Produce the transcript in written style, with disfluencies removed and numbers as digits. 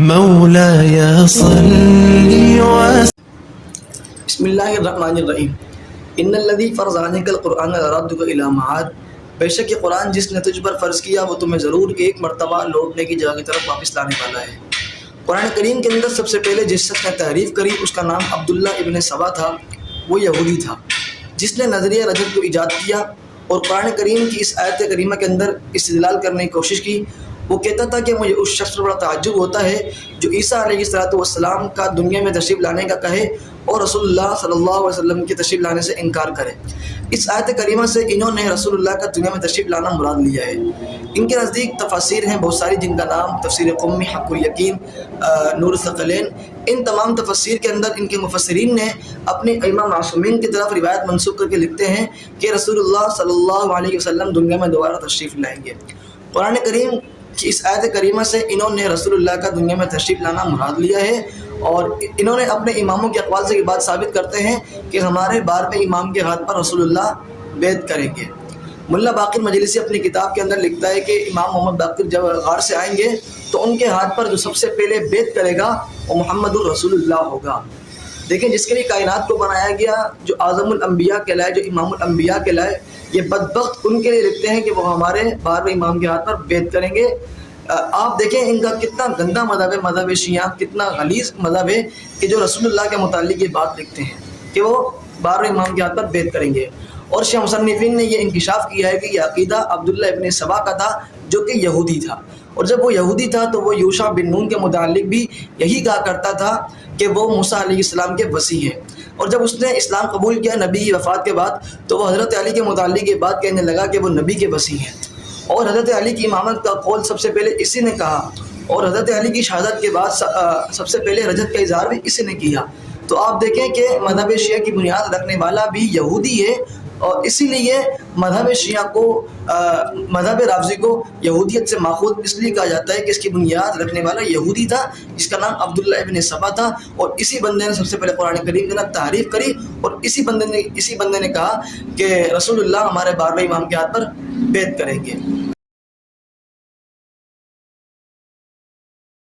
مولاي صل وسلم. بسم اللہ الرحمن الرحیم. ان الذی فرض عنک القرآن لردک الی معاد. بے شک یہ قرآن جس نے تجھ پر فرض کیا وہ تمہیں ضرور ایک مرتبہ لوٹنے کی جگہ کی طرف واپس لانے والا ہے. قرآن کریم کے اندر سب سے پہلے جس شخص نے تحریف کری اس کا نام عبداللہ ابن سبا تھا. وہ یہودی تھا جس نے نظریہ رجعت کو ایجاد کیا اور قرآن کریم کی اس آیت کریمہ کے اندر استدلال کرنے کی کوشش کی. وہ کہتا تھا کہ مجھے اس شخص پر بڑا تعجب ہوتا ہے جو عیسیٰ علیہ السلام کا دنیا میں تشریف لانے کا کہے اور رسول اللہ صلی اللہ علیہ وسلم کے تشریف لانے سے انکار کرے. اس آیت کریمہ سے انہوں نے رسول اللہ کا دنیا میں تشریف لانا مراد لیا ہے. ان کے نزدیک تفاسیر ہیں بہت ساری جن کا نام تفسیر قمی، حق الیقین، نور الثقلین. ان تمام تفسیر کے اندر ان کے مفسرین نے اپنے ائمہ معصومین کی طرف روایت منسوخ کر کے لکھتے ہیں کہ رسول اللہ صلی اللہ علیہ وسلم دنیا میں دوبارہ تشریف لائیں گے. قرآن کریم کہ اس آیت کریمہ سے انہوں نے رسول اللہ کا دنیا میں تشریف لانا مراد لیا ہے اور انہوں نے اپنے اماموں کے اقوال سے یہ بات ثابت کرتے ہیں کہ ہمارے 12ویں امام کے ہاتھ پر رسول اللہ بیعت کریں گے. ملا باقر مجلسی اپنی کتاب کے اندر لکھتا ہے کہ امام محمد باقر جب غار سے آئیں گے تو ان کے ہاتھ پر جو سب سے پہلے بیعت کرے گا وہ محمد الرسول اللہ ہوگا. دیکھیں جس کے لیے کائنات کو بنایا گیا، جو اعظم الانبیاء کہلائے، جو امام الانبیاء کہلائے، یہ بدبخت ان کے لیے لکھتے ہیں کہ وہ ہمارے 12ویں امام کے ہاتھ پر بیعت کریں گے. آپ دیکھیں ان کا کتنا گندا مذہب ہے، مذہب شیعہ کتنا غلیظ مذہب ہے کہ جو رسول اللہ کے متعلق یہ بات لکھتے ہیں کہ وہ 12ویں امام کے ہاتھ پر بیعت کریں گے. اور شیعہ مصنفین نے یہ انکشاف کیا ہے کہ یہ عقیدہ عبداللہ ابن سبا کا تھا جو کہ یہودی تھا. اور جب وہ یہودی تھا تو وہ یوشع بن نون کے متعلق بھی یہی کہا کرتا تھا کہ وہ موسیٰ علیہ السلام کے وصی ہیں. اور جب اس نے اسلام قبول کیا نبی کی وفات کے بعد تو وہ حضرت علی کے متعلق یہ بات کہنے لگا کہ وہ نبی کے وصی ہیں. اور حضرت علی کی امامت کا قول سب سے پہلے اسی نے کہا اور حضرت علی کی شہادت کے بعد سب سے پہلے رجعت کا اظہار بھی اسی نے کیا. تو آپ دیکھیں کہ مذہب شیعہ کی بنیاد رکھنے والا بھی یہودی ہے اور اسی لیے مذہب شیعہ کو مذہب رافضی کو یہودیت سے ماخوذ اس لیے کہا جاتا ہے کہ اس کی بنیاد رکھنے والا یہودی تھا جس کا نام عبداللہ ابن سبا تھا. اور اسی بندے نے سب سے پہلے قرآن کریم کے اندر تعریف کری اور اسی بندے نے کہا کہ رسول اللہ ہمارے 12ویں امام کے ہاتھ پر بیعت کریں گے.